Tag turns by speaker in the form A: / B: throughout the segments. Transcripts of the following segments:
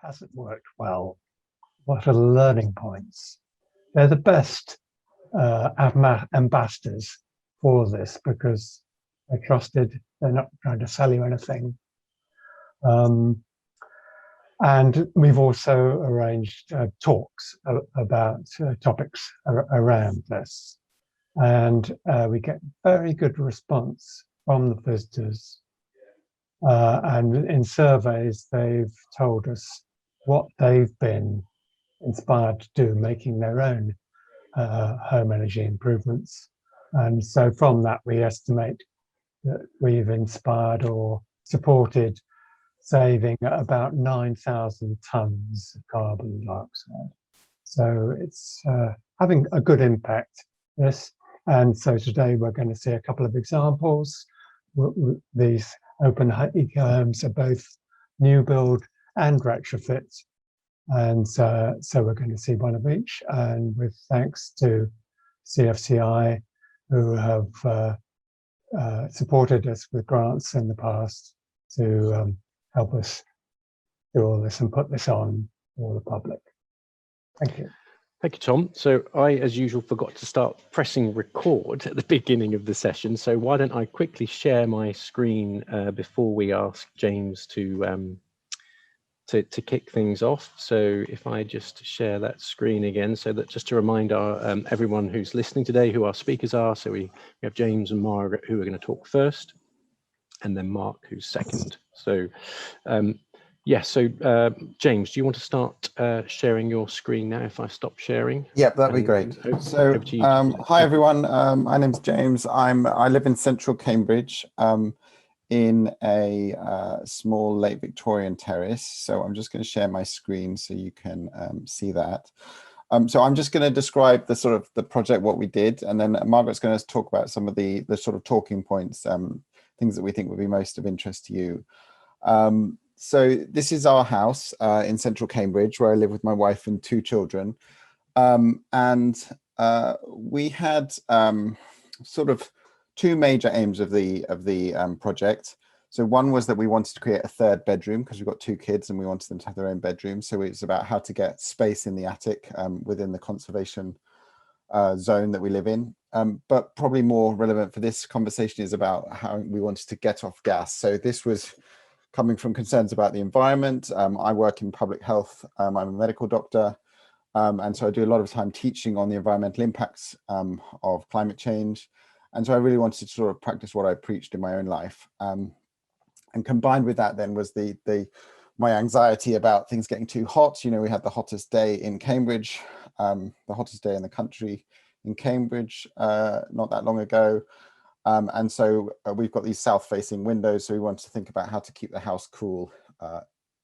A: hasn't worked well? What are the learning points? They're the best ambassadors for this because they're trusted. They're not trying to sell you anything. And we've also arranged talks about topics around this. And we get very good response from the visitors. And in surveys, they've told us what they've been inspired to do, making their own home energy improvements. And so from that, we estimate that we've inspired or supported saving about 9,000 tons of carbon dioxide. So it's having a good impact, this. And so today we're going to see a couple of examples. These open eco-homes are both new build and retrofit. And so we're going to see one of each. And with thanks to CFCI, who have supported us with grants in the past to help us do all this and put this on for the public. Thank you.
B: Thank you, Tom. So I, as usual, forgot to start pressing record at the beginning of the session. So why don't I quickly share my screen before we ask James to kick things off. So if I just share that screen again, so that just to remind our everyone who's listening today who our speakers are. So we have James and Margaret who are going to talk first, and then Mark who's second. So yes, so James, do you want to start sharing your screen now if I stop sharing?
C: Yeah, that'd be great. So hi everyone, my name's James. I live in central Cambridge in a small late Victorian terrace. So I'm just going to share my screen so you can see that. So I'm just going to describe the sort of the project, what we did, and then Margaret's going to talk about some of the sort of talking points, things that we think would be most of interest to you. So this is our house in central Cambridge, where I live with my wife and 2 children. And we had sort of 2 major aims of the project. So one was that we wanted to create a 3rd bedroom because we've got 2 kids and we wanted them to have their own bedroom. So it's about how to get space in the attic within the conservation zone that we live in. But probably more relevant for this conversation is about how we wanted to get off gas. So this was coming from concerns about the environment. I work in public health. I'm a medical doctor. And so I do a lot of time teaching on the environmental impacts of climate change. And so I really wanted to sort of practice what I preached in my own life. And combined with that then was my anxiety about things getting too hot. You know, we had the hottest day in Cambridge, the hottest day in the country in Cambridge not that long ago. And so we've got these south-facing windows, so we wanted to think about how to keep the house cool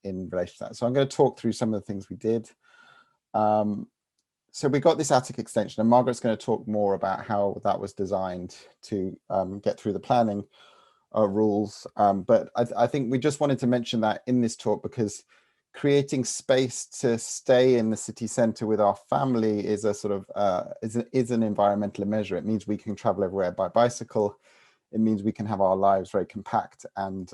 C: in relation to that. So I'm going to talk through some of the things we did. So we got this attic extension, and Margaret's going to talk more about how that was designed to get through the planning rules. But I think we just wanted to mention that in this talk because creating space to stay in the city centre with our family is a sort of is an environmental measure. It means we can travel everywhere by bicycle. It means we can have our lives very compact and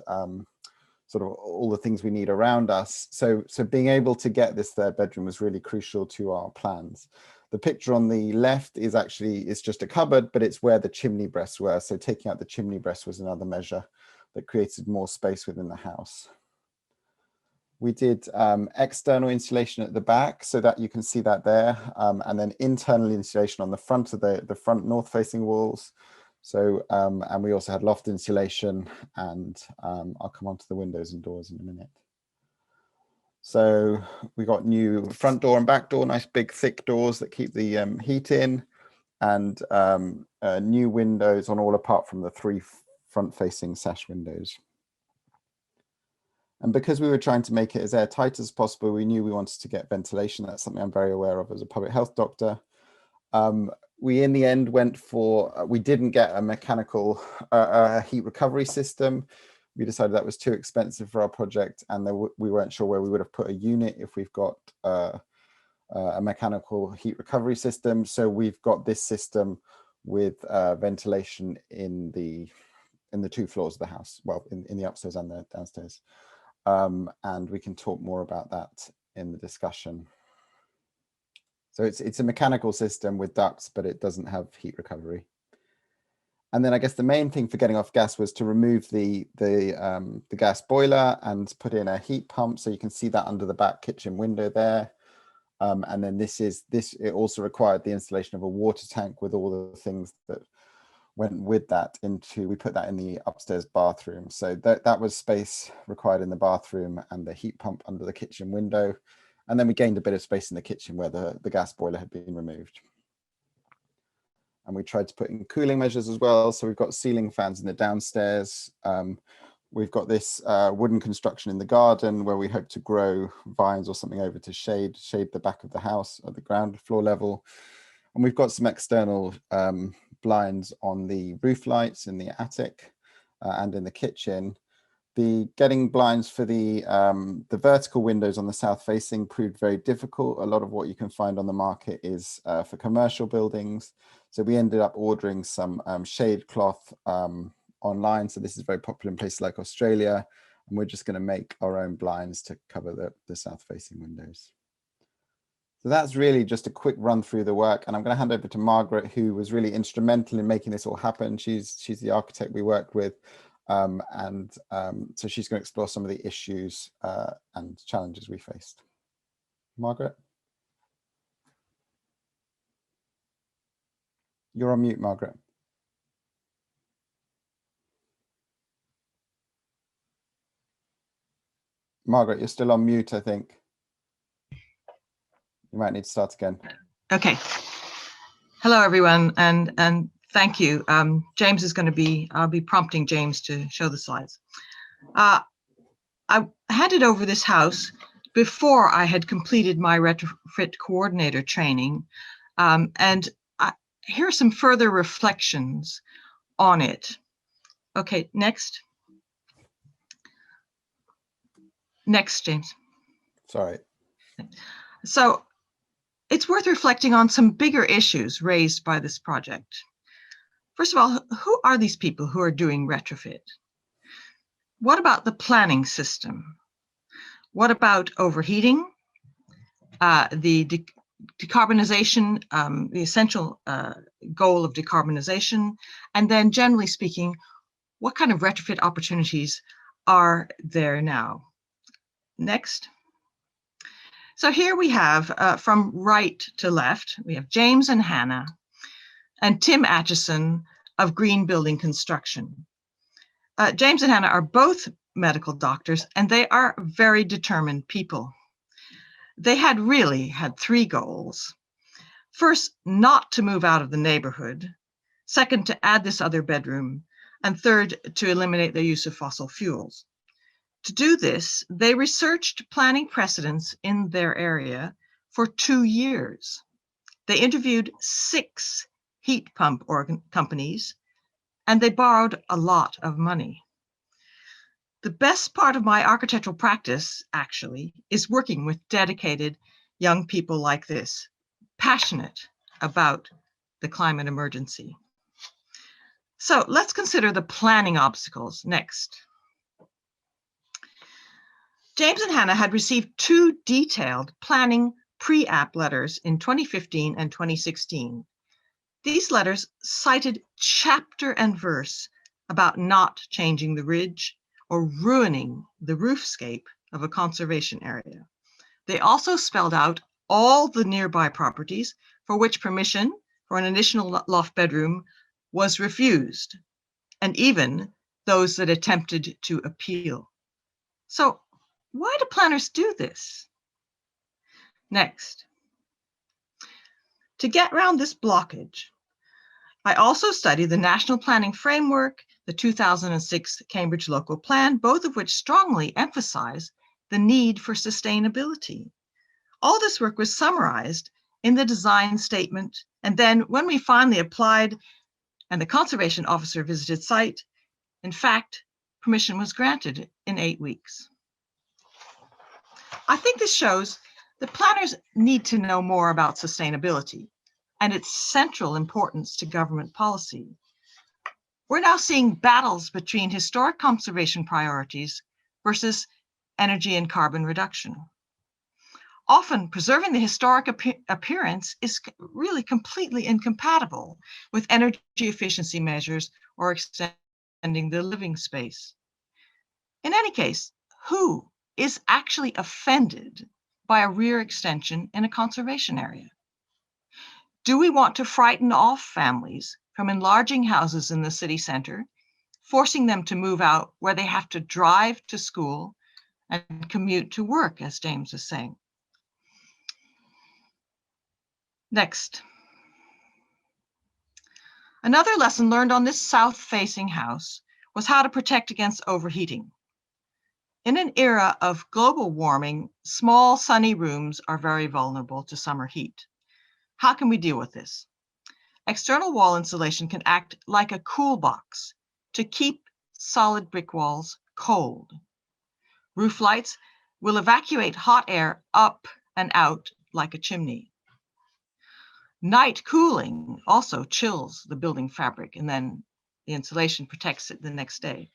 C: sort of all the things we need around us. So being able to get this 3rd bedroom was really crucial to our plans. The picture on the left is it's just a cupboard, but it's where the chimney breasts were. So taking out the chimney breast was another measure that created more space within the house. We did external insulation at the back so that you can see that there, and then internal insulation on the front of the front north-facing walls. So, and we also had loft insulation, and I'll come on to the windows and doors in a minute. So we got new front door and back door, nice big thick doors that keep the heat in, and new windows on all apart from the 3 front-facing sash windows. And because we were trying to make it as airtight as possible, we knew we wanted to get ventilation. That's something I'm very aware of as a public health doctor. We, in the end, we didn't get a mechanical heat recovery system. We decided that was too expensive for our project, and we weren't sure where we would have put a unit if we've got a mechanical heat recovery system. So we've got this system with ventilation in the 2 floors of the house, well, in the upstairs and the downstairs. and we can talk more about that in the discussion. So it's a mechanical system with ducts, but it doesn't have heat recovery. And then I guess the main thing for getting off gas was to remove the gas boiler and put in a heat pump. So you can see that under the back kitchen window there. And then it also required the installation of a water tank with all the things that went with that we put that in the upstairs bathroom. So that was space required in the bathroom and the heat pump under the kitchen window. And then we gained a bit of space in the kitchen where the gas boiler had been removed. And we tried to put in cooling measures as well. So we've got ceiling fans in the downstairs. We've got this wooden construction in the garden where we hope to grow vines or something over to shade the back of the house at the ground floor level. And we've got some external blinds on the roof lights in the attic and in the kitchen. Getting blinds for the vertical windows on the south facing proved very difficult. A lot of what you can find on the market is for commercial buildings. So we ended up ordering some shade cloth online. So this is very popular in places like Australia. And we're just going to make our own blinds to cover the south facing windows. So that's really just a quick run through the work. And I'm going to hand over to Margaret, who was really instrumental in making this all happen. She's the architect we worked with. So she's going to explore some of the issues and challenges we faced. Margaret? You're on mute, Margaret. Margaret, you're still on mute, I think. You might need to start again.
D: Okay. Hello, everyone, and thank you. James is going to be, I'll be prompting James to show the slides. I handed over this house before I had completed my retrofit coordinator training. Here are some further reflections on it. Okay, next. Next, James.
C: Sorry.
D: So it's worth reflecting on some bigger issues raised by this project. First of all, who are these people who are doing retrofit? What about the planning system? What about overheating? The decarbonization, the essential goal of decarbonization, and then generally speaking, what kind of retrofit opportunities are there now? Next. So here we have, from right to left, we have James and Hannah and Tim Atchison of Green Building Construction. James and Hannah are both medical doctors, and they are very determined people. They had really had three goals. First, not to move out of the neighborhood. Second, to add this other bedroom. And third, to eliminate the use of fossil fuels. To do this, they researched planning precedents in their area for 2 years. They interviewed 6 heat pump companies, and they borrowed a lot of money. The best part of my architectural practice, actually, is working with dedicated young people like this, passionate about the climate emergency. So let's consider the planning obstacles next. James and Hannah had received 2 detailed planning pre-app letters in 2015 and 2016. These letters cited chapter and verse about not changing the ridge or ruining the roofscape of a conservation area. They also spelled out all the nearby properties for which permission for an additional loft bedroom was refused, and even those that attempted to appeal. So why do planners do this? Next. To get around this blockage, I also studied the National Planning Framework, the 2006 Cambridge Local Plan, both of which strongly emphasize the need for sustainability. All this work was summarized in the design statement, and then when we finally applied and the conservation officer visited site, in fact, permission was granted in 8 weeks. I think this shows that planners need to know more about sustainability and its central importance to government policy. We're now seeing battles between historic conservation priorities versus energy and carbon reduction. Often, preserving the historic appearance is really completely incompatible with energy efficiency measures or extending the living space. In any case, who is actually offended by a rear extension in a conservation area? Do we want to frighten off families from enlarging houses in the city center, forcing them to move out where they have to drive to school and commute to work, as James was saying? Next. Another lesson learned on this south-facing house was how to protect against overheating. In an era of global warming, small sunny rooms are very vulnerable to summer heat. How can we deal with this? External wall insulation can act like a cool box to keep solid brick walls cold. Roof lights will evacuate hot air up and out like a chimney. Night cooling also chills the building fabric, and then the insulation protects it the next day.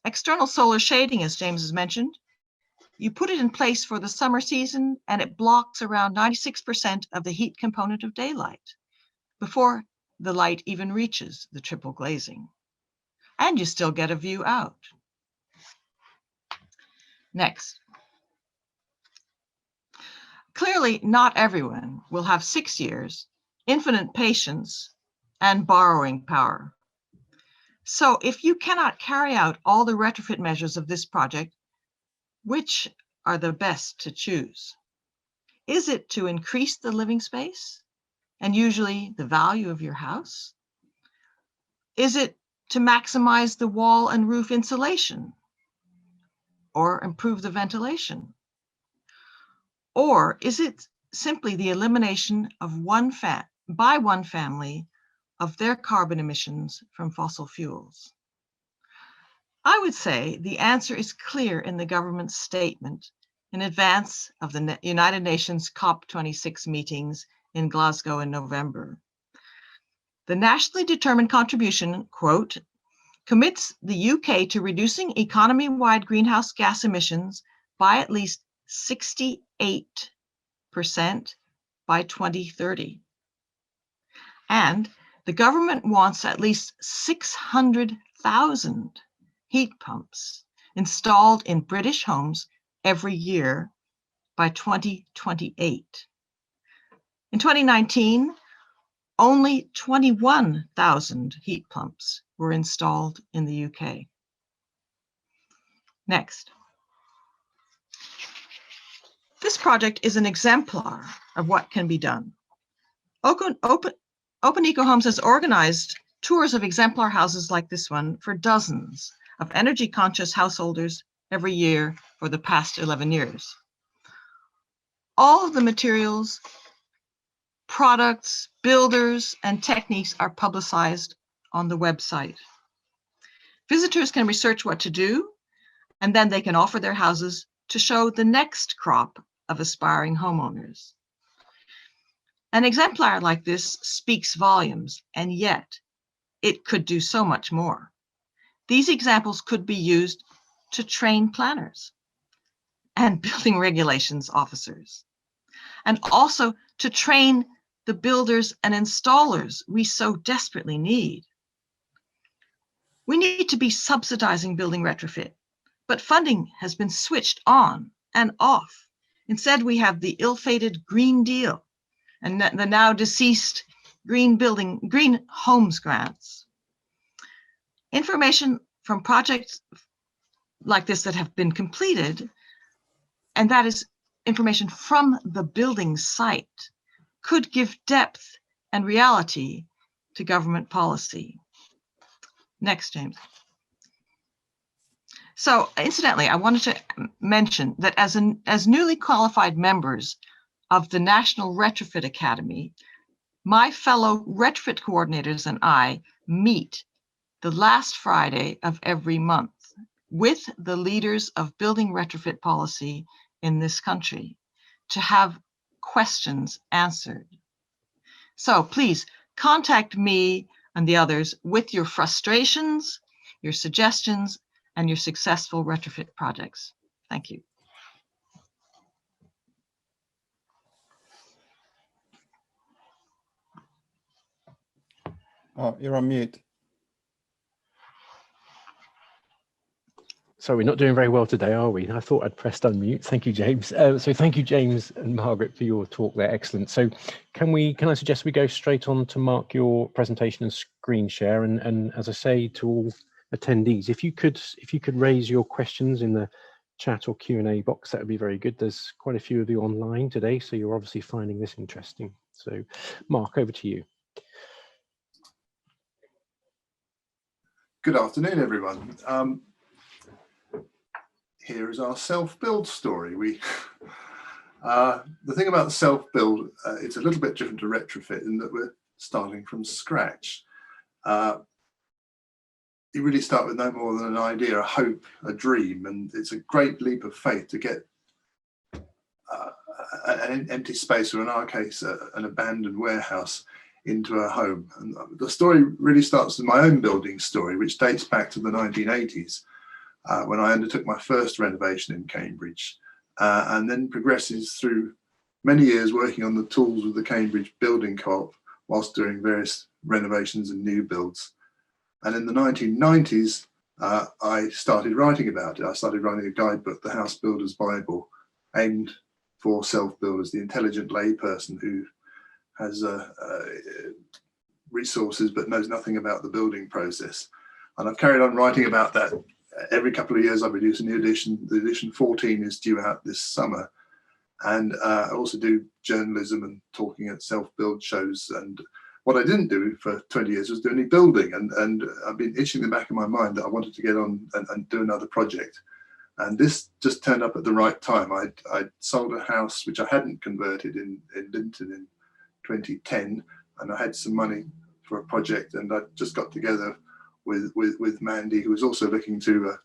D: External solar shading, as James has mentioned, you put it in place for the summer season and it blocks around 96% of the heat component of daylight before the light even reaches the triple glazing. And you still get a view out. Next. Clearly, not everyone will have 6 years, infinite patience, and borrowing power. So if you cannot carry out all the retrofit measures of this project, which are the best to choose? Is it to increase the living space and usually the value of your house? Is it to maximize the wall and roof insulation or improve the ventilation? Or is it simply the elimination of by one family of their carbon emissions from fossil fuels? I would say the answer is clear in the government's statement in advance of the United Nations COP26 meetings in Glasgow in November. The nationally determined contribution, quote, commits the UK to reducing economy-wide greenhouse gas emissions by at least 68% by 2030. And the government wants at least 600,000 heat pumps installed in British homes every year by 2028. In 2019, only 21,000 heat pumps were installed in the UK. Next. This project is an exemplar of what can be done. Open Eco Homes has organized tours of exemplar houses like this one for dozens of energy-conscious householders every year for the past 11 years. All of the materials, products, builders, and techniques are publicized on the website. Visitors can research what to do, and then they can offer their houses to show the next crop of aspiring homeowners. An exemplar like this speaks volumes, and yet it could do so much more. These examples could be used to train planners and building regulations officers, and also to train the builders and installers we so desperately need. We need to be subsidizing building retrofit, but funding has been switched on and off. Instead, we have the ill-fated Green Deal and the now deceased Green Homes grants. Information from projects like this that have been completed, and that is information from the building site, could give depth and reality to government policy. Next, James. So, incidentally, I wanted to mention that as newly qualified members of the National Retrofit Academy, my fellow retrofit coordinators and I meet the last Friday of every month with the leaders of building retrofit policy in this country to have questions answered. So please contact me and the others with your frustrations, your suggestions, and your successful retrofit projects. Thank you.
C: Oh, you're on mute.
B: So we're not doing very well today, are we? I thought I'd pressed unmute. Thank you, James. So thank you, James and Margaret, for your talk there. Excellent. So can I suggest we go straight on to Mark, your presentation and screen share? And as I say to all attendees, if you could raise your questions in the chat or Q&A box, that would be very good. There's quite a few of you online today, so you're obviously finding this interesting. So Mark, over to you.
E: Good afternoon, everyone. Here is our self-build story. The thing about self-build, it's a little bit different to retrofit in that we're starting from scratch. You really start with no more than an idea, a hope, a dream, and it's a great leap of faith to get an empty space, or in our case, an abandoned warehouse, into a home. And the story really starts with my own building story, which dates back to the 1980s. When I undertook my first renovation in Cambridge, and then progresses through many years working on the tools of the Cambridge Building Co-op whilst doing various renovations and new builds. And in the 1990s, I started writing about it. I started writing a guidebook, the Housebuilder's Bible, aimed for self-builders, the intelligent layperson who has resources but knows nothing about the building process. And I've carried on writing about that. Every couple of years I produce a new edition. The edition 14 is due out this summer. And I also do journalism and talking at self-build shows. And what I didn't do for 20 years was do any building. And I've been itching in the back of my mind that I wanted to get on and do another project. And this just turned up at the right time. I'd sold a house which I hadn't converted in Linton in 2010. And I had some money for a project, and I just got together with Mandy, who was also looking to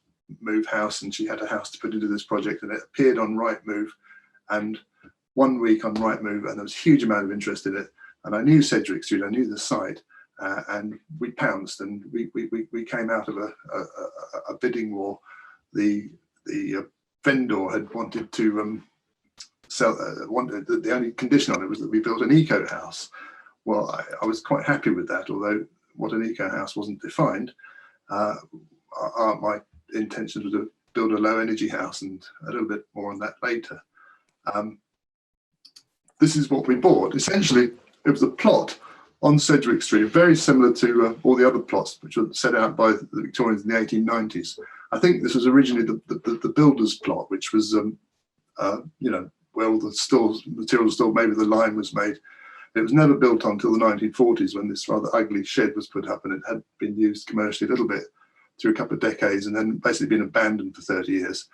E: move house, and she had a house to put into this project, and it appeared on Rightmove. And 1 week on Rightmove, and there was a huge amount of interest in it. And I knew Sedgwick Street, I knew the site, and we pounced, and we came out of a bidding war. The vendor had wanted to sell. The only condition on it was that we built an eco house. Well, I was quite happy with that, although what an eco house wasn't defined. My intention was to build a low energy house, and a little bit more on that later. This is what we bought. Essentially, it was a plot on Sedgwick Street, very similar to all the other plots which were set out by the Victorians in the 1890s. I think this was originally the builder's plot, which was, you know, where all the stores, materials stored, maybe the line was made. It was never built on until the 1940s, when this rather ugly shed was put up, and it had been used commercially a little bit through a couple of decades, and then basically been abandoned for 30 years.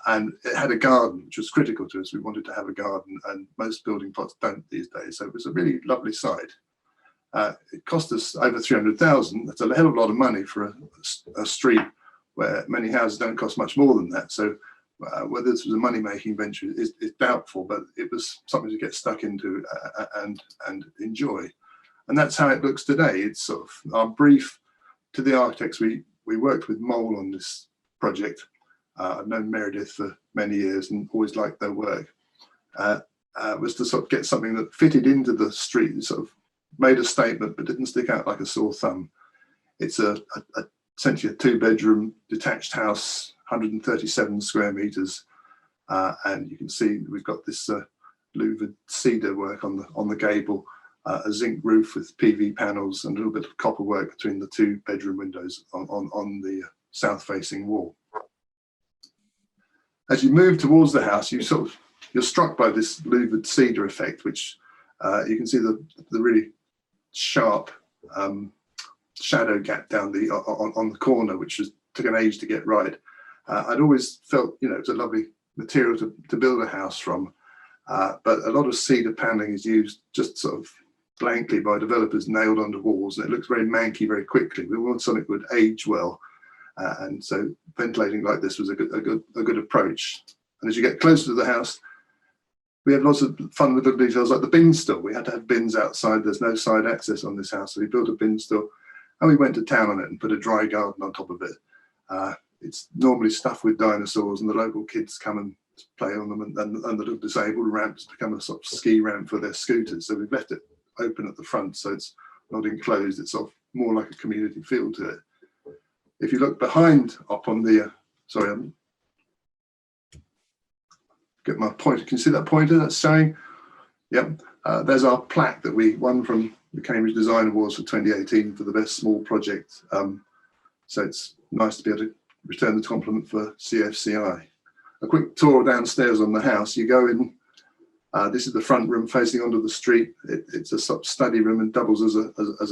E: And it had a garden, which was critical to us. We wanted to have a garden, and most building plots don't these days. So it was a really lovely site. It cost us over 300,000. That's a hell of a lot of money for a street where many houses don't cost much more than that. So whether this was a money-making venture is doubtful, but it was something to get stuck into and enjoy. And that's how it looks today. It's sort of our brief to the architects. We worked with Mole on this project. I've known Meredith for many years and always liked their work. Was to sort of get something that fitted into the street, sort of made a statement but didn't stick out like a sore thumb. It's essentially a 2-bedroom detached house, 137 square meters, and you can see we've got this louvered cedar work on the gable, a zinc roof with PV panels, and a little bit of copper work between the 2-bedroom windows on the south-facing wall. As you move towards the house, you're struck by this louvered cedar effect, which you can see the really sharp shadow gap down on the corner, which took an age to get right. I'd always felt, you know, it's a lovely material to build a house from, but a lot of cedar paneling is used just sort of blankly by developers, nailed onto walls, and it looks very manky very quickly. We want something that would age well, and so ventilating like this was a good approach. And as you get closer to the house, we have lots of fun little details like the bin store. We had to have bins outside. There's no side access on this house, so we built a bin store, and we went to town on it and put a dry garden on top of it. it's normally stuffed with dinosaurs, and the local kids come and play on them, and the little disabled ramps become a sort of ski ramp for their scooters. So we've left it open at the front, so it's not enclosed. It's sort of more like a community feel to it. If you look behind up on the, get my pointer. Can you see that pointer that's showing? Yep. There's our plaque that we won from the Cambridge Design Awards for 2018 for the best small project. So it's nice to be able to return the compliment for CFCI. A quick tour downstairs on the house. You go in, this is the front room facing onto the street. It's a sort of study room and doubles as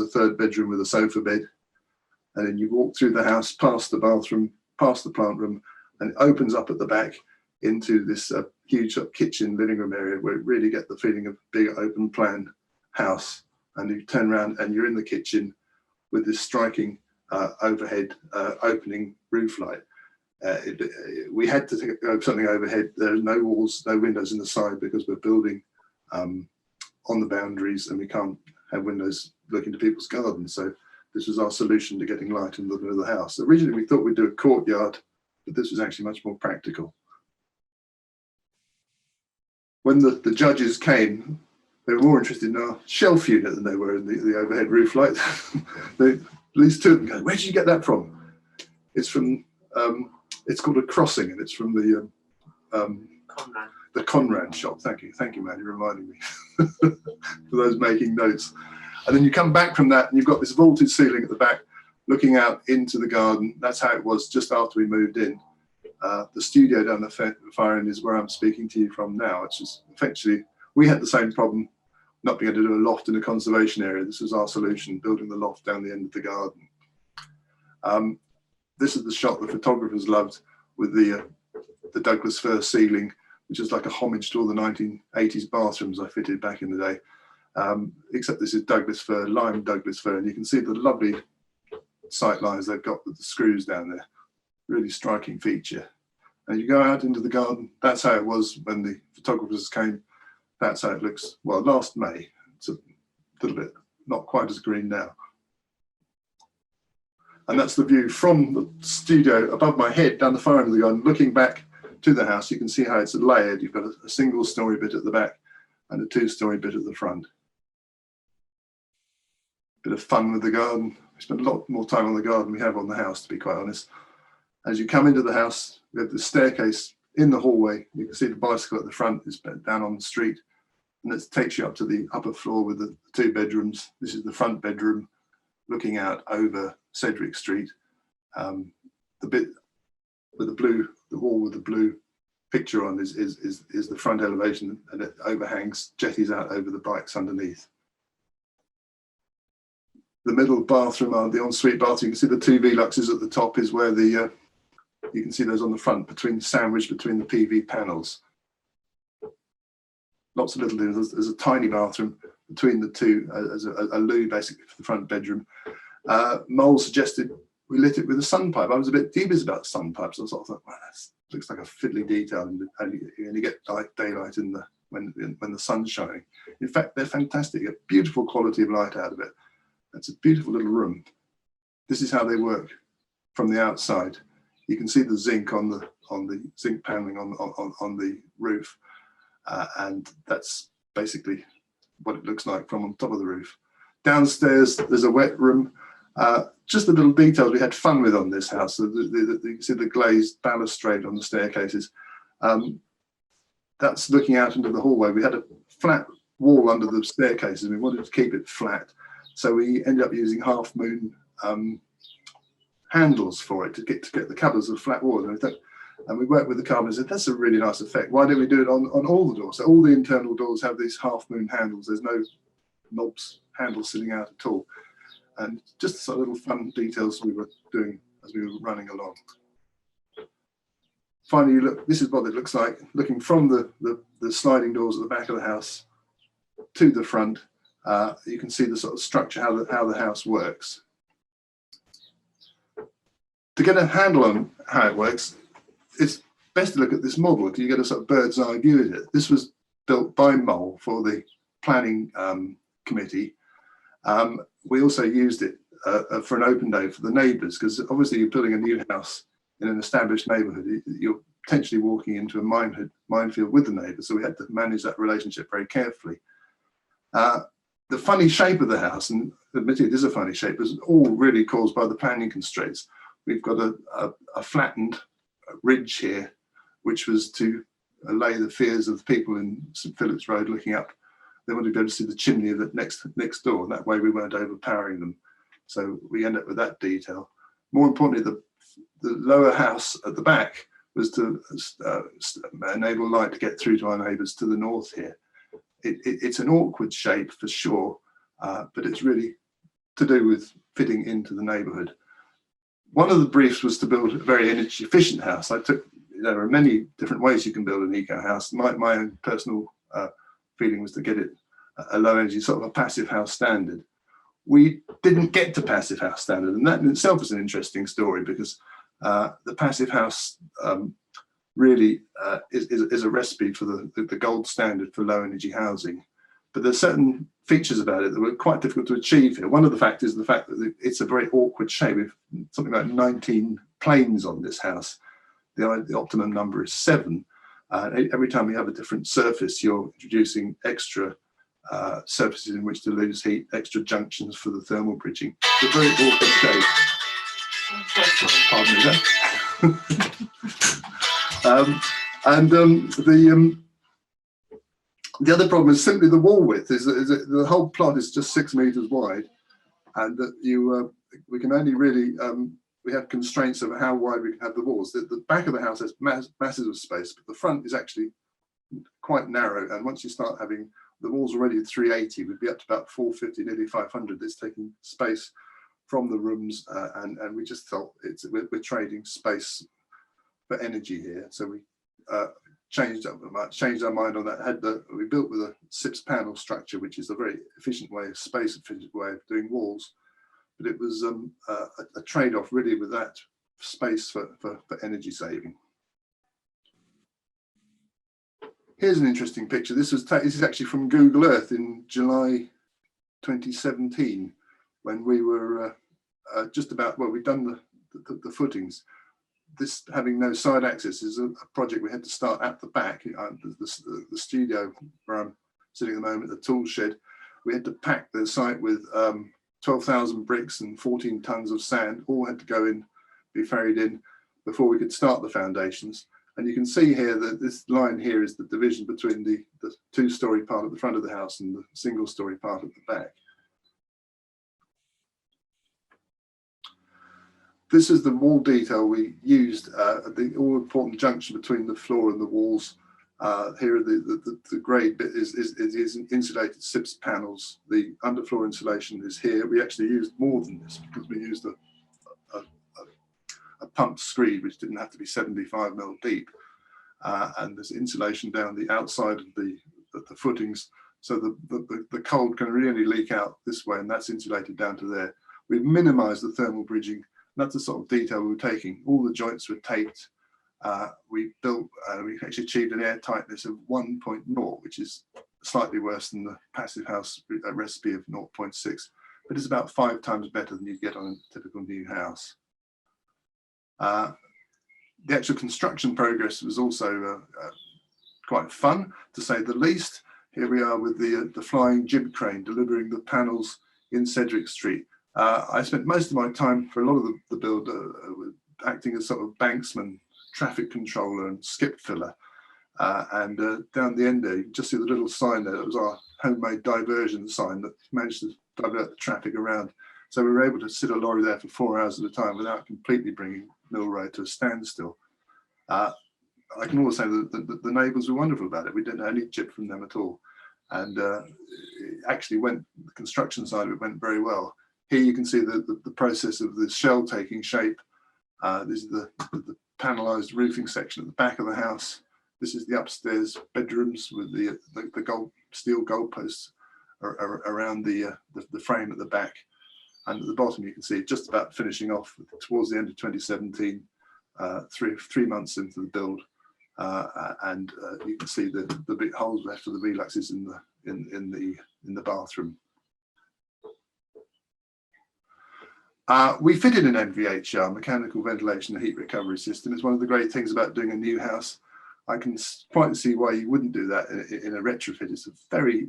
E: a third bedroom with a sofa bed. And then you walk through the house, past the bathroom, past the plant room, and it opens up at the back into this huge kitchen living room area where you really get the feeling of big open plan house. And you turn around and you're in the kitchen with this striking overhead opening roof light. We had to go something overhead. There are no walls, no windows in the side because we're building on the boundaries, and we can't have windows looking to people's gardens. So this was our solution to getting light in the middle of the house. Originally, we thought we'd do a courtyard, but this was actually much more practical. When the judges came, they were more interested in our shelf unit than they were in the overhead roof light. At least two of them go, "Where did you get that from?" It's from, it's called a crossing, and it's from the Conran shop. Thank you, man, you're reminding me for those making notes. And then you come back from that and you've got this vaulted ceiling at the back looking out into the garden. That's how it was just after we moved in. The studio down the far end is where I'm speaking to you from now. It's just effectively, we had the same problem, not being able to do a loft in a conservation area. This was our solution, building the loft down the end of the garden. This is the shot the photographers loved with the Douglas fir ceiling, which is like a homage to all the 1980s bathrooms I fitted back in the day. Except this is Douglas fir, lime Douglas fir, and you can see the lovely sight lines they've got with the screws down there. Really striking feature. And you go out into the garden, that's how it was when the photographers came. That's how it looks, well, last May. It's a little bit, not quite as green now. And that's the view from the studio above my head down the far end of the garden, looking back to the house. You can see how it's layered. You've got a single story bit at the back and a two-story bit at the front. Bit of fun with the garden. We spend a lot more time on the garden than we have on the house, to be quite honest. As you come into the house, we have the staircase in the hallway. You can see the bicycle at the front is down on the street, and it takes you up to the upper floor with the two bedrooms. This is the front bedroom looking out over Sedgwick Street. The bit with the wall with the blue picture on is the front elevation, and it overhangs, jetties out over the bikes underneath. The middle bathroom, the ensuite bathroom, you can see the two Veluxes at the top is where the you can see those on the front, sandwiched between the PV panels. Lots of little things. There's a tiny bathroom between the two, as a loo basically for the front bedroom. Mole suggested we lit it with a sun pipe. I was a bit dubious about sun pipes. I sort of thought, well, that looks like a fiddly detail, and you get daylight in when the sun's shining. In fact, they're fantastic. A beautiful quality of light out of it. It's a beautiful little room. This is how they work from the outside. You can see the zinc on the zinc paneling on the roof, and that's basically what it looks like from on top of the roof. Downstairs, there's a wet room. Just the little details we had fun with on this house. So you can see the glazed balustrade on the staircases. That's looking out into the hallway. We had a flat wall under the staircases, and we wanted to keep it flat. So we ended up using half moon handles for it to get the covers of flat walls. And we worked with the carpenter and said, that's a really nice effect. Why don't we do it on all the doors? So all the internal doors have these half moon handles. There's no knobs, handles sitting out at all. And just some little fun details we were doing as we were running along. Finally, look, this is what it looks like, looking from the sliding doors at the back of the house to the front. You can see the sort of structure, how the house works. To get a handle on how it works, it's best to look at this model because you get a sort of bird's eye view of it. This was built by Mole for the planning committee. We also used it for an open day for the neighbours, because obviously you're building a new house in an established neighbourhood, you're potentially walking into a minefield with the neighbours. So we had to manage that relationship very carefully. The funny shape of the house, and admittedly it is a funny shape, is all really caused by the planning constraints. We've got a flattened ridge here, which was to allay the fears of the people in St Philip's Road looking up. They wanted to be able to see the chimney of the next door, and that way we weren't overpowering them. So we end up with that detail. More importantly, the lower house at the back was to enable light to get through to our neighbours to the north here. It's an awkward shape for sure, but it's really to do with fitting into the neighbourhood. One of the briefs was to build a very energy efficient house. There are many different ways you can build an eco house. My own personal feeling was to get it a low energy, sort of a passive house standard. We didn't get to passive house standard, and that in itself is an interesting story, because the passive house really is a recipe for the gold standard for low energy housing. But there's certain features about it that were quite difficult to achieve here. One of the factors is the fact that it's a very awkward shape. We've something like 19 planes on this house. The optimum number is 7. Every time you have a different surface, you're introducing extra surfaces in which to lose heat, extra junctions for the thermal bridging. It's a very awkward shape. Pardon me there. The other problem is simply the wall width. Is that the whole plot is just 6 meters wide, and that we can only really we have constraints of how wide we can have the walls. The back of the house has masses of space, but the front is actually quite narrow. And once you start having the walls already at 380, we'd be up to about 450, nearly 500. It's taking space from the rooms, and we just felt we're trading space for energy here. So we changed our mind on that. We built with a SIPS panel structure, which is a very efficient way, space efficient way of doing walls. But it was a trade-off really with that space for energy saving. Here's an interesting picture. This is actually from Google Earth in July 2017, when we were just about, well, we'd done the footings. This having no side access is a project we had to start at the back. The studio where I'm sitting at the moment, the tool shed, we had to pack the site with 12,000 bricks and 14 tons of sand, all had to go in, be ferried in before we could start the foundations. And you can see here that this line here is the division between the 2-story part at the front of the house and the single-story part at the back. This is the wall detail we used at the all-important junction between the floor and the walls. Here, the grey bit is insulated SIPS panels. The underfloor insulation is here. We actually used more than this because we used a pumped screed, which didn't have to be 75 mil deep. And there's insulation down the outside of the footings, so the cold can really leak out this way, and that's insulated down to there. We've minimised the thermal bridging. That's the sort of detail we were taking. All the joints were taped. We actually achieved an air tightness of 1.0, which is slightly worse than the passive house recipe of 0.6, but it's about 5 times better than you get on a typical new house. The actual construction progress was also quite fun, to say the least. Here we are with the flying jib crane delivering the panels in Sedgwick Street. I spent most of my time for a lot of the build acting as sort of banksman, traffic controller and skip filler. And down the end there, you can just see the little sign there. That was our homemade diversion sign that managed to divert the traffic around. So we were able to sit a lorry there for 4 hours at a time without completely bringing Mill Road to a standstill. I can also say that the neighbours were wonderful about it. We didn't have any chip from them at all. And it actually the construction side of it went very well. Here you can see the process of the shell taking shape. This is the panelised roofing section at the back of the house. This is the upstairs bedrooms with the steel goalposts around the frame at the back. And at the bottom, you can see just about finishing off towards the end of 2017, 3 months into the build, and you can see the big holes left for the reluxes in the bathroom. We fitted an MVHR, mechanical ventilation and heat recovery system. It's one of the great things about doing a new house. I can quite see why you wouldn't do that in a retrofit. It's a very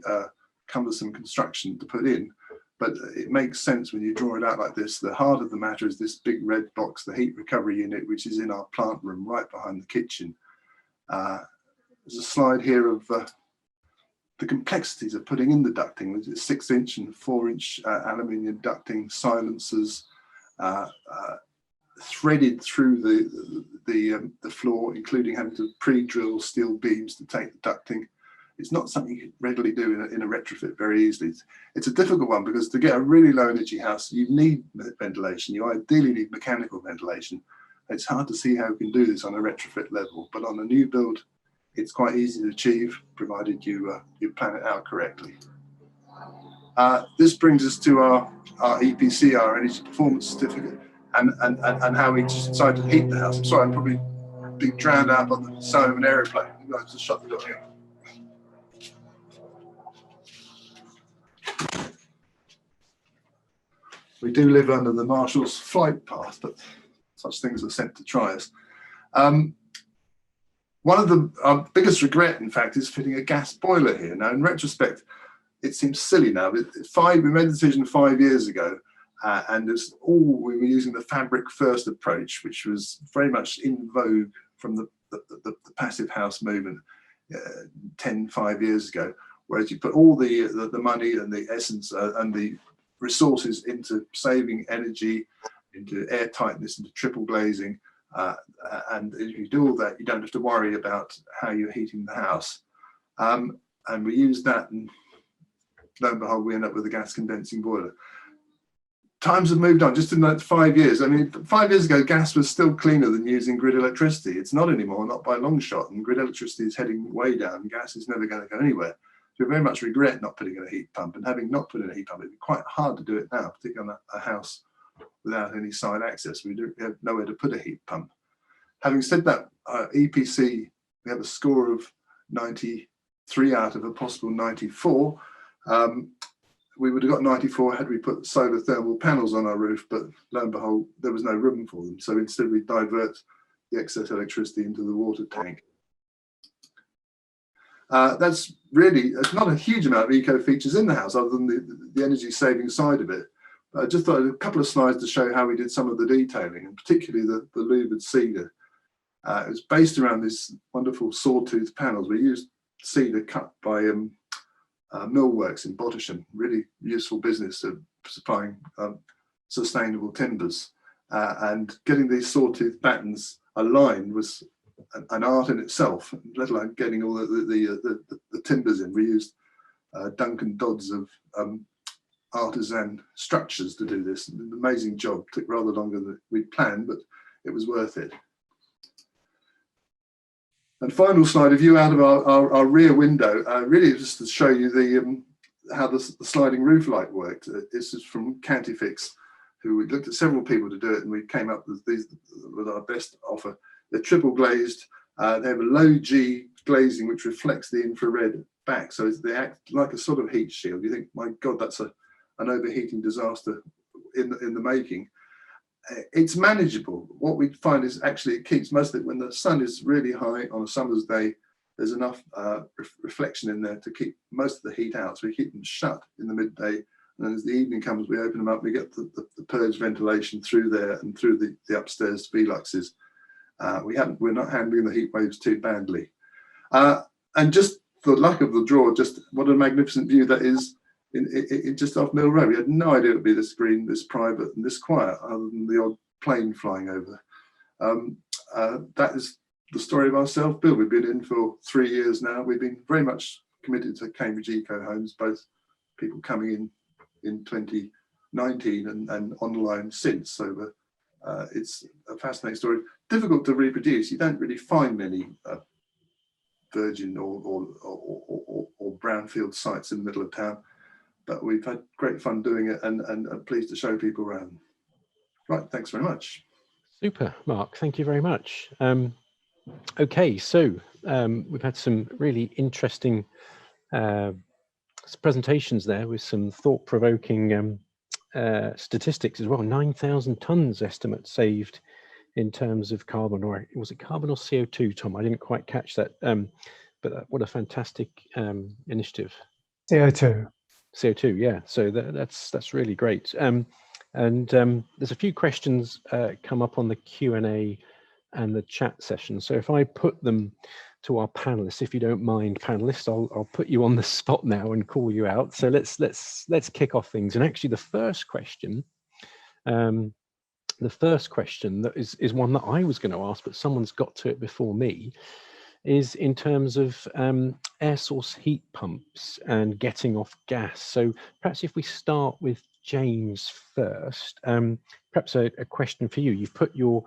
E: cumbersome construction to put in, but it makes sense when you draw it out like this. The heart of the matter is this big red box, the heat recovery unit, which is in our plant room right behind the kitchen. There's a slide here of the complexities of putting in the ducting. It's 6-inch and 4-inch aluminium ducting, silencers, threaded through the floor, including having to pre-drill steel beams to take the ducting. It's not something you can readily do in a retrofit very easily. It's a difficult one because to get a really low energy house, you need ventilation. You ideally need mechanical ventilation. It's hard to see how you can do this on a retrofit level, but on a new build, it's quite easy to achieve, provided you plan it out correctly. This brings us to our EPC, our Energy Performance Certificate, and how we decide to heat the house. I'm sorry, I'm probably being drowned out by the sound of an aeroplane. I'm going to shut the door here. We do live under the Marshal's flight path, but such things are sent to try us. One of our biggest regret, in fact, is fitting a gas boiler here. Now, in retrospect, it seems silly now. We made the decision 5 years ago, and we were using the fabric first approach, which was very much in vogue from the passive house movement 5 years ago. Whereas you put all the money and the essence and the resources into saving energy, into air tightness, into triple glazing, and if you do all that, you don't have to worry about how you're heating the house. And we use that, and lo and behold, we end up with a gas condensing boiler. Times have moved on, just in that 5 years. I mean, 5 years ago, gas was still cleaner than using grid electricity. It's not anymore, not by a long shot, and grid electricity is heading way down. Gas is never going to go anywhere. So we very much regret not putting in a heat pump, and having not put in a heat pump, it'd be quite hard to do it now, particularly on a house without any side access. We have nowhere to put a heat pump. Having said that, EPC, we have a score of 93 out of a possible 94. We would have got 94 had we put solar thermal panels on our roof, but lo and behold, there was no room for them. So instead we divert the excess electricity into the water tank. That's really, it's not a huge amount of eco features in the house other than the energy saving side of it. I just thought a couple of slides to show how we did some of the detailing, and particularly the louvered cedar. It was based around these wonderful sawtooth panels. We used cedar cut by Millworks in Bottisham, really useful business of supplying sustainable timbers. And getting these sawtooth battens aligned was an art in itself, let alone getting all the timbers in. We used Duncan Dodds of artisan structures to do this. An amazing job. Took rather longer than we'd planned, but it was worth it. And final slide, a view out of our rear window, really just to show you how the sliding roof light worked. This is from Cantifix, who we looked at several people to do it, and we came up with our best offer. They're triple glazed. They have a low G glazing which reflects the infrared back, so they act like a sort of heat shield. You think, my God, that's an overheating disaster in the making. It's manageable. What we find is actually it keeps most of it when the sun is really high on a summer's day. There's enough reflection in there to keep most of the heat out. So we keep them shut in the midday, and then as the evening comes, we open them up. We get the purge ventilation through there and through the upstairs Veluxes. We're not handling the heat waves too badly. And just the luck of the draw, just what a magnificent view that is. In just off Mill Road. We had no idea it would be this green, this private, and this quiet, other than the odd plane flying over. That is the story of our self-build. We've been in for 3 years now. We've been very much committed to Cambridge Eco Homes, both people coming in 2019 and online since. So it's a fascinating story. Difficult to reproduce. You don't really find many virgin or brownfield sites in the middle of town. But we've had great fun doing it, and I'm pleased to show people around. Right, thanks very much.
B: Super, Mark, thank you very much. Okay, so we've had some really interesting presentations there with some thought-provoking statistics as well. 9,000 tons estimate saved in terms of carbon, or was it carbon or CO2, Tom? I didn't quite catch that. But what a fantastic initiative.
A: CO2.
B: CO2, yeah. So that's really great. There's a few questions come up on the Q&A and the chat session. So if I put them to our panelists, if you don't mind, panelists, I'll put you on the spot now and call you out. So let's kick off things. And actually, the first question that is one that I was going to ask, but someone's got to it before me, is in terms of air source heat pumps and getting off gas. So perhaps if we start with James first, perhaps a question for you. You've put your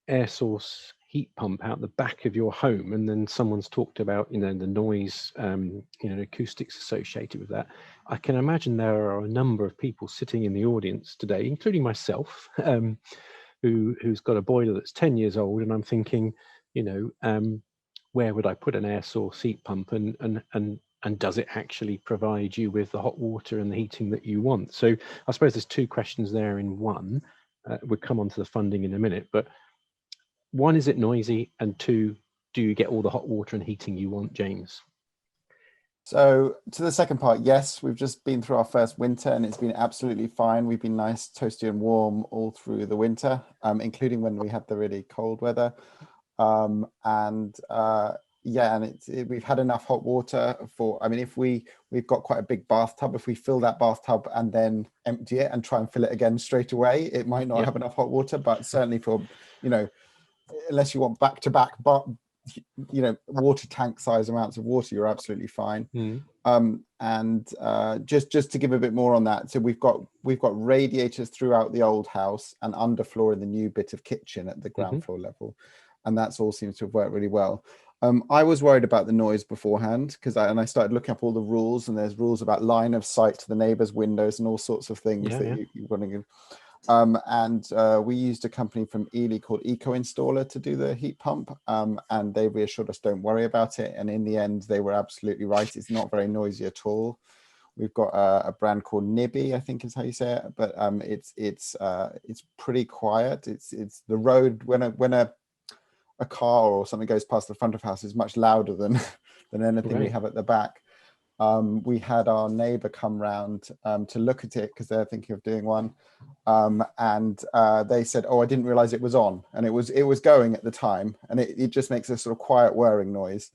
B: air source heat pump out the back of your home, and then someone's talked about, the noise, acoustics associated with that. I can imagine there are a number of people sitting in the audience today, including myself, who's got a boiler that's 10 years old, and I'm thinking, where would I put an air source heat pump, and does it actually provide you with the hot water and the heating that you want? So I suppose there's two questions there in one. We'll come on to the funding in a minute, but one, is it noisy? And two, do you get all the hot water and heating you want, James?
C: So to the second part, yes, we've just been through our first winter and it's been absolutely fine. We've been nice, toasty and warm all through the winter, including when we had the really cold weather. We've had enough hot water for, if we've got quite a big bathtub, if we fill that bathtub and then empty it and try and fill it again straight away, it might not have enough hot water, but certainly for, unless you want back-to-back, but water tank size amounts of water, you're absolutely fine. Just to give a bit more on that, so we've got radiators throughout the old house and underfloor in the new bit of kitchen at the ground floor level, and that's all seems to have worked really well. I was worried about the noise beforehand because I started looking up all the rules, and there's rules about line of sight to the neighbors' windows and all sorts of things you want to give. We used a company from Ely called Eco Installer to do the heat pump, and they reassured us don't worry about it, and in the end they were absolutely right. It's not very noisy at all. We've got a brand called Nibby, I think is how you say it, but it's pretty quiet. It's the road when a car or something goes past the front of the house is much louder than anything we have at the back. We had our neighbor come round to look at it because they're thinking of doing one, and they said, "Oh, I didn't realize it was on," and it was going at the time, and it just makes a sort of quiet whirring noise.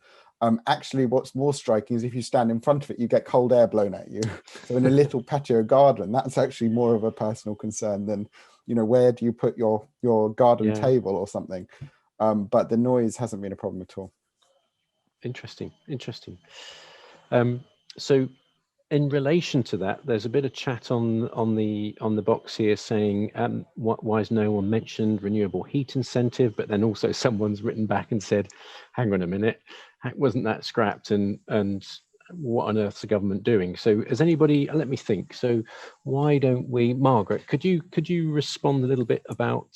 C: Actually, what's more striking is if you stand in front of it, you get cold air blown at you. So in a little patio garden, that's actually more of a personal concern than, where do you put your garden table or something. But the noise hasn't been a problem at all. Interesting.
B: So in relation to that, there's a bit of chat on the box here saying, why has no one mentioned renewable heat incentive? But then also someone's written back and said, hang on a minute, wasn't that scrapped? And what on earth's the government doing? So has anybody, let me think. So why don't we, Margaret, could you respond a little bit about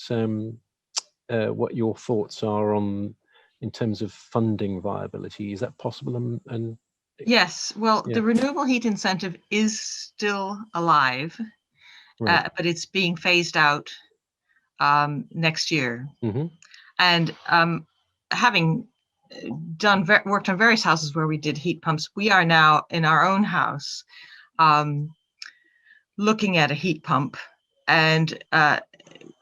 B: what your thoughts are on in terms of funding viability? Is that possible? And
D: yes, well, the renewable heat incentive is still alive, but it's being phased out next year. And having worked on various houses where we did heat pumps, we are now in our own house looking at a heat pump. And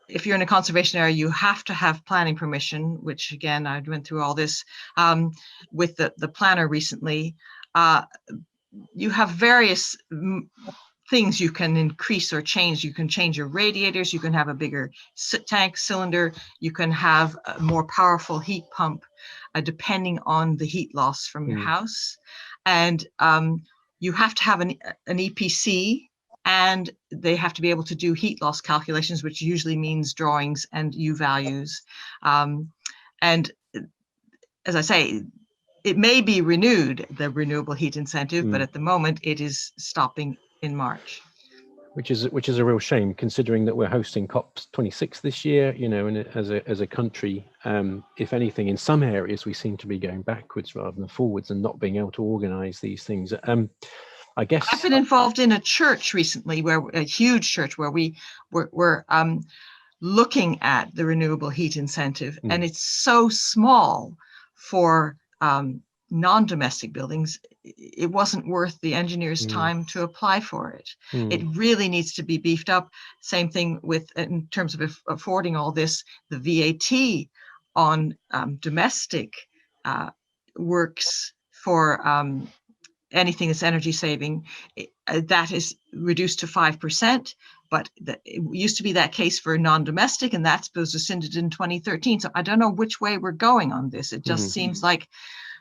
D: if you're in a conservation area, you have to have planning permission, which again, I went through all this with the planner recently. You have various things you can increase or change. You can change your radiators, you can have a bigger tank cylinder, you can have a more powerful heat pump depending on the heat loss from your house. And you have to have an EPC, and they have to be able to do heat loss calculations, which usually means drawings and U values. And as I say, it may be renewed, the renewable heat incentive, but at the moment it is stopping in March.
B: Which is a real shame, considering that we're hosting COP26 this year, and as a country, if anything, in some areas we seem to be going backwards rather than forwards and not being able to organise these things. I guess
D: I've been involved in a church recently, a huge church where we were looking at the renewable heat incentive, and it's so small for non-domestic buildings. It wasn't worth the engineer's time to apply for it. It really needs to be beefed up. Same thing with, in terms of affording all this, the VAT on domestic works for anything that's energy saving, that is reduced to 5%. But it used to be that case for non-domestic, and that's was rescinded in 2013. So I don't know which way we're going on this. It just seems like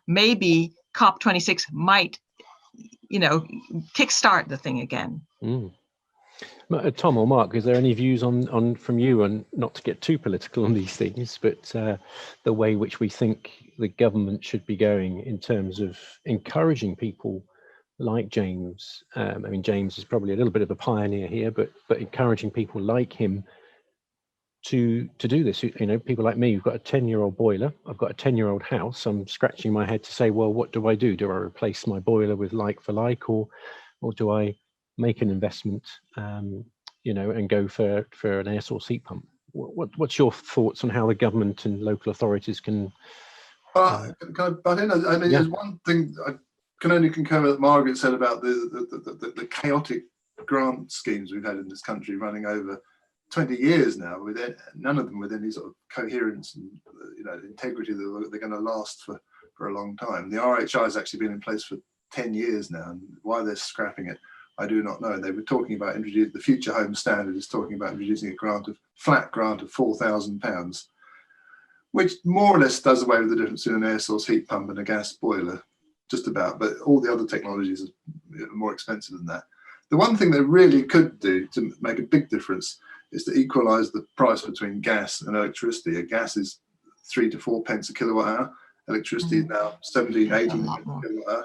D: maybe COP26 might, kickstart the thing again.
B: Tom or Mark, is there any views on from you, and not to get too political on these things, but the way which we think the government should be going in terms of encouraging people like James? I mean, James is probably a little bit of a pioneer here, but encouraging people like him to do this. People like me who've got a 10-year-old boiler. I've got a 10-year-old house. I'm scratching my head to say, well, what do I do? Do I replace my boiler with like for like, or do I make an investment, and go for an air source heat pump? What's your thoughts on how the government and local authorities can?
E: I don't know. I mean, there's one thing I can only concur with what Margaret said about the chaotic grant schemes we've had in this country running over 20 years now, with none of them with any sort of coherence and integrity that they're going to last for a long time. The RHI has actually been in place for 10 years now, and why they're scrapping it, I do not know. They were talking about introducing the Future Home Standard is talking about introducing a flat grant of £4,000, which more or less does away with the difference in an air source heat pump and a gas boiler, just about. But all the other technologies are more expensive than that. The one thing they really could do to make a big difference is to equalise the price between gas and electricity. Gas is 3 to 4 pence a kilowatt hour. Electricity is now 17, 18 pence a kilowatt hour.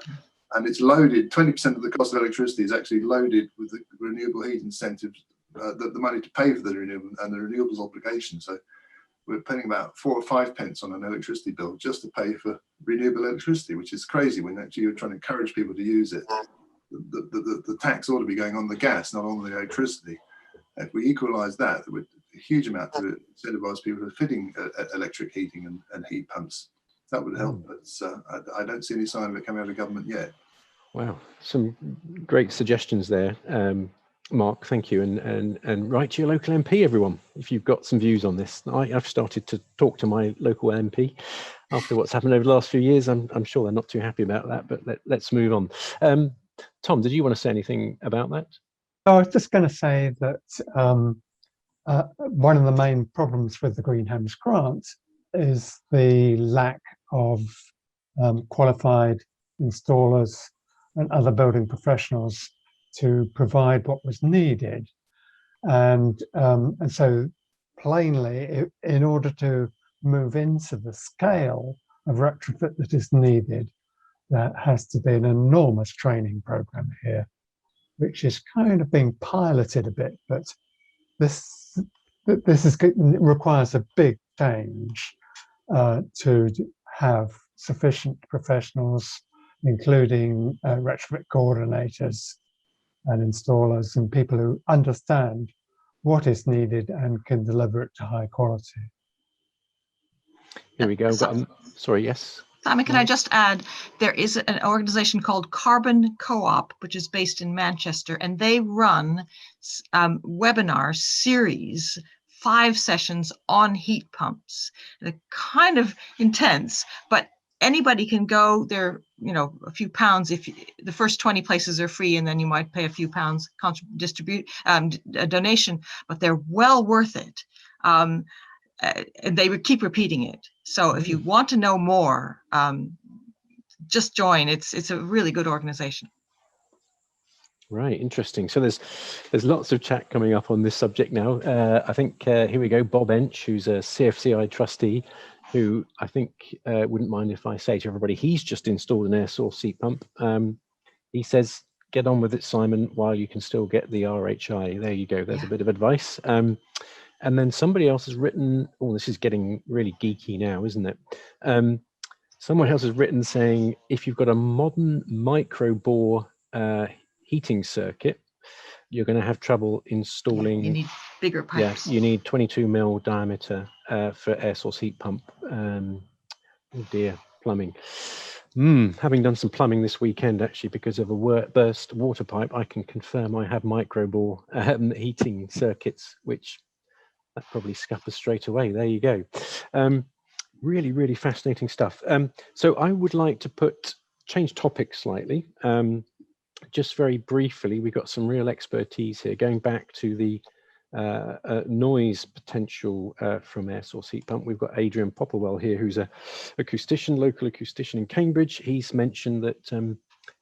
E: And it's loaded, 20% of the cost of electricity is actually loaded with the renewable heat incentives, the money to pay for the renewable and the renewables obligation. So we're paying about 4 or 5 pence on an electricity bill just to pay for renewable electricity, which is crazy when actually you're trying to encourage people to use it. The tax ought to be going on the gas, not on the electricity. If we equalise that, there would be a huge amount to incentivise people to fitting electric heating and heat pumps. That would help, but I don't see any sign of it coming out of government yet.
B: Wow, some great suggestions there, Mark. Thank you, and write to your local MP, everyone, if you've got some views on this. I've started to talk to my local MP after what's happened over the last few years. I'm sure they're not too happy about that, but let's move on. Tom, did you want to say anything about that?
A: I was just going to say that one of the main problems with the Green Homes Grant is the lack of qualified installers and other building professionals to provide what was needed. And so plainly, in order to move into the scale of retrofit that is needed, there has to be an enormous training program here, which is kind of being piloted a bit, but this requires a big change to have sufficient professionals, including retrofit coordinators and installers and people who understand what is needed and can deliver it to high quality.
B: Here we go. Sorry, yes.
D: Simon, can I just add, there is an organization called Carbon Co-op, which is based in Manchester, and they run webinar series, 5 sessions on heat pumps. They're kind of intense, but anybody can go there, a few pounds. If the first 20 places are free, and then you might pay a few pounds a donation, but they're well worth it. And they would keep repeating it. So if you want to know more, just join. It's a really good organization.
B: Right, interesting. So there's lots of chat coming up on this subject now. I think here we go. Bob Ench, who's a CFCI trustee, who I think wouldn't mind if I say to everybody, he's just installed an air source heat pump. He says, get on with it, Simon, while you can still get the RHI. There you go. There's a bit of advice. And then somebody else has written, oh, this is getting really geeky now, isn't it? Someone else has written saying, if you've got a modern micro bore heating circuit, you're going to have trouble installing.
D: You need bigger pipes.
B: Yeah, you need 22 mil diameter for air source heat pump. Oh dear, plumbing. Having done some plumbing this weekend, actually, because of a burst water pipe, I can confirm I have micro bore heating circuits, which that probably scuppers straight away. There you go. Really, really fascinating stuff. So I would like to change topics slightly. Just very briefly, we've got some real expertise here, going back to the noise potential from air source heat pump. We've got Adrian Popperwell here, who's a local acoustician in Cambridge. He's mentioned that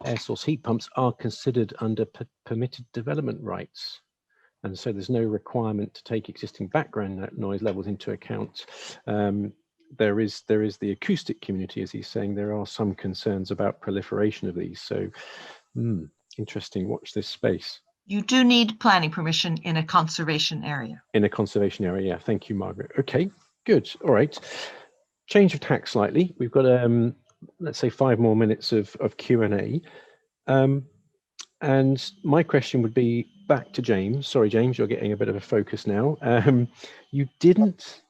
B: air source heat pumps are considered under permitted development rights. And so there's no requirement to take existing background noise levels into account. There is the acoustic community, as he's saying, there are some concerns about proliferation of these. So interesting, watch this space.
D: You do need planning permission in a conservation area.
B: In a conservation area, yeah. Thank you, Margaret. Okay, good. All right. Change of tack slightly. We've got, let's say, 5 more minutes of Q&A. And my question would be back to James. Sorry, James, you're getting a bit of a focus now. You didn't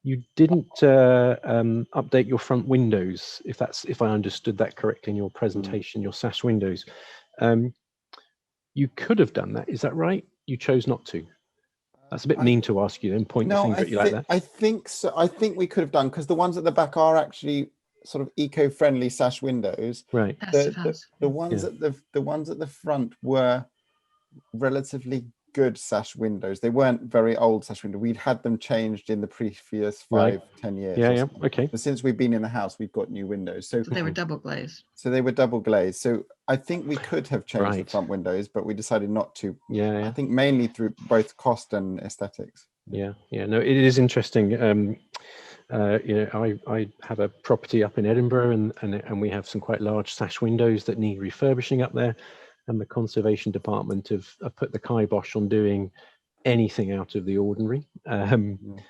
B: update your front windows, if I understood that correctly in your presentation, your sash windows. You could have done that, is that right? You chose not to. That's a bit mean to ask you and point the finger at you like that.
C: I think so. I think we could have done, because the ones at the back are actually sort of eco-friendly sash windows.
B: Right.
C: The ones at the front were relatively good sash windows. They weren't very old sash windows. We'd had them changed in the previous 5-10 years.
B: Yeah, okay.
C: But since we've been in the house, we've got new windows. So
D: they were double glazed.
C: So they were double glazed. So I think we could have changed the front windows, but we decided not to.
B: Yeah.
C: I think mainly through both cost and aesthetics.
B: Yeah. No, it is interesting. I have a property up in Edinburgh, and we have some quite large sash windows that need refurbishing up there. And the conservation department have put the kibosh on doing anything out of the ordinary, and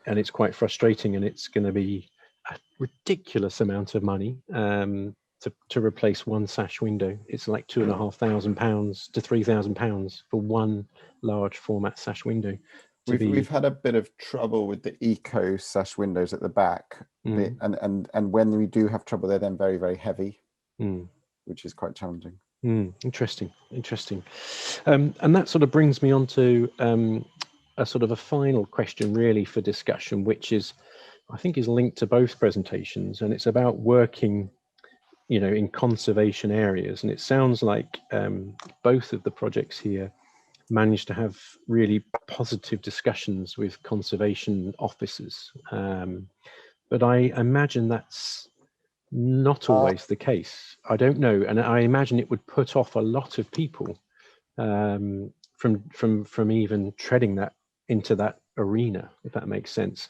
B: it's quite frustrating, and it's going to be a ridiculous amount of money to replace one sash window. It's like £2,500 to £3,000 for one large format sash window.
C: We've had a bit of trouble with the eco sash windows at the back, and when we do have trouble, they're then very, very heavy, which is quite challenging.
B: Interesting. And that sort of brings me on to a sort of a final question really for discussion, which is, I think, is linked to both presentations, and it's about working, in conservation areas. And it sounds like both of the projects here managed to have really positive discussions with conservation officers. But I imagine that's not always the case. I don't know, and I imagine it would put off a lot of people from even treading that into that arena, if that makes sense.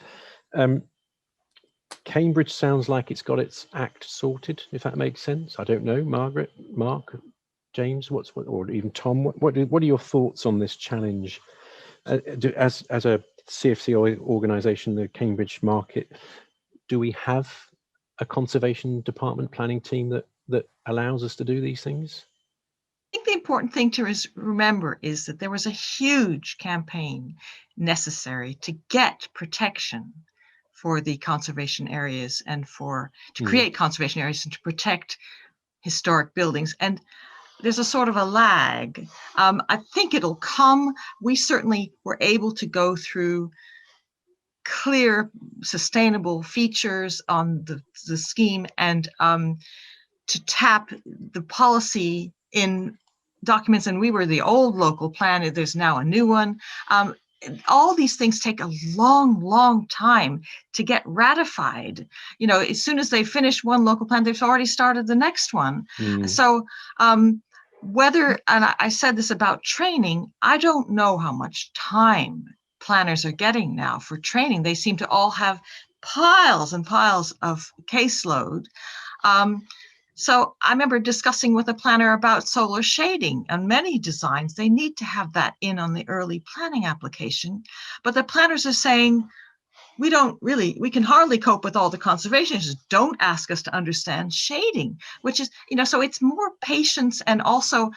B: Cambridge sounds like it's got its act sorted, if that makes sense. I don't know, Margaret, Mark, James, or even Tom. What are your thoughts on this challenge as a CFCI organisation, the Cambridge market? Do we have a conservation department planning team that allows us to do these things?
D: I think the important thing to remember is that there was a huge campaign necessary to get protection for the conservation areas and to create conservation areas and to protect historic buildings. And there's a sort of a lag. I think it'll come. We certainly were able to go through clear, sustainable features on the scheme and to tap the policy in documents. And we were the old local plan. There's now a new one. All these things take a long time to get ratified. As soon as they finish one local plan, they've already started the next one. So and I said this about training, I don't know how much time planners are getting now for training. They seem to all have piles and piles of caseload. So I remember discussing with a planner about solar shading. On many designs, they need to have that in on the early planning application. But the planners are saying, we can hardly cope with all the conservation issues. Don't ask us to understand shading, which is, so it's more patience, and also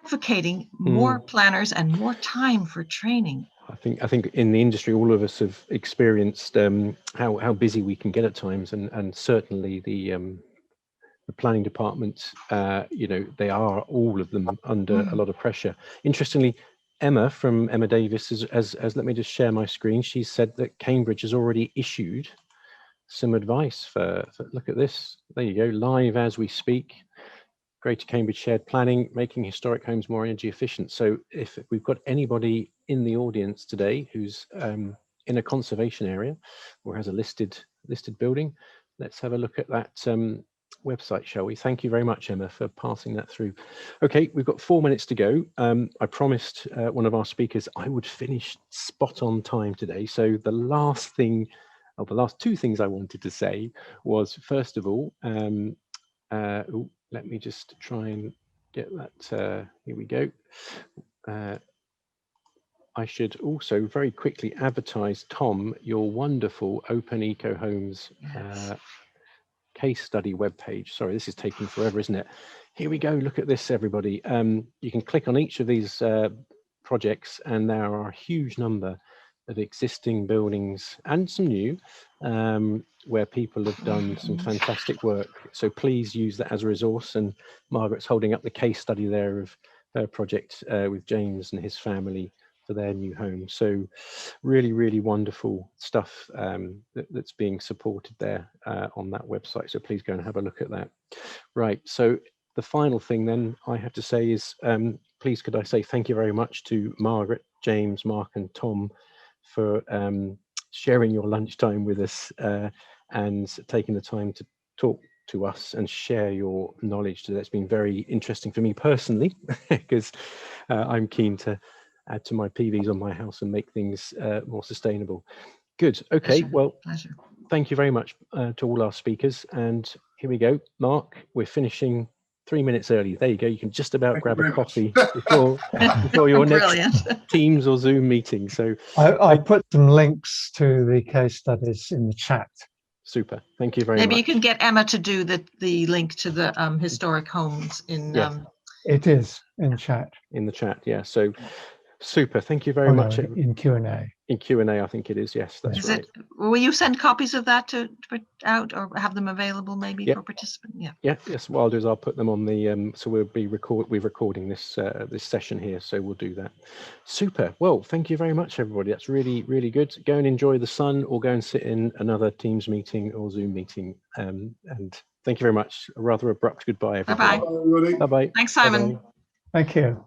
D: advocating more planners and more time for training.
B: I think in the industry, all of us have experienced how busy we can get at times, and certainly the planning department, you know, they are all of them under a lot of pressure. Interestingly, Emma from Emma Davis as let me just share my screen. She said that Cambridge has already issued some advice for look at this. There you go, live as we speak. Greater Cambridge Shared Planning, making historic homes more energy efficient. So if we've got anybody in the audience today who's in a conservation area or has a listed building, let's have a look at that website, shall we? Thank you very much, Emma, for passing that through. Okay, we've got 4 minutes to go. I promised one of our speakers I would finish spot on time today. So the last thing, or the last two things I wanted to say was, first of all, let me just try and get that. Here we go. I should also very quickly advertise, Tom, your wonderful Open Eco Homes case study webpage. Sorry, this is taking forever, isn't it? Here we go. Look at this, everybody. You can click on each of these projects, and there are a huge number of existing buildings and some new where people have done some fantastic work. So please use that as a resource. And Margaret's holding up the case study there of her project with James and his family for their new home. So really, really wonderful stuff that's being supported there on that website. So please go and have a look at that. Right, so the final thing then I have to say is, please could I say thank you very much to Margaret, James, Mark and Tom for sharing your lunchtime with us and taking the time to talk to us and share your knowledge. That's been very interesting for me personally, because I'm keen to add to my PVs on my house and make things more sustainable. Good. Okay. Well, thank you very much to all our speakers. And here we go. Mark, we're finishing 3 minutes early. There you go. You can just about grab a coffee before your next Teams or Zoom meeting. So
A: I put some links to the case studies in the chat.
B: Super. Thank you very much.
D: Maybe you can get Emma to do the link to the historic homes in.
A: It is in chat.
B: In the chat. Yeah. So super. Thank you very much.
A: In Q&A.
B: In Q&A, I think it is. Yes, that's right.
D: Will you send copies of that to put out, or have them available maybe for participants? Yeah.
B: Yes. What I'll do is I'll put them on the. So we're recording this this session here, so we'll do that. Super. Well, thank you very much, everybody. That's really, really good. Go and enjoy the sun, or go and sit in another Teams meeting or Zoom meeting. And thank you very much. A rather abrupt goodbye, everybody.
D: Bye bye.
B: Bye bye.
D: Thanks, Simon.
B: Bye-bye.
A: Thank you.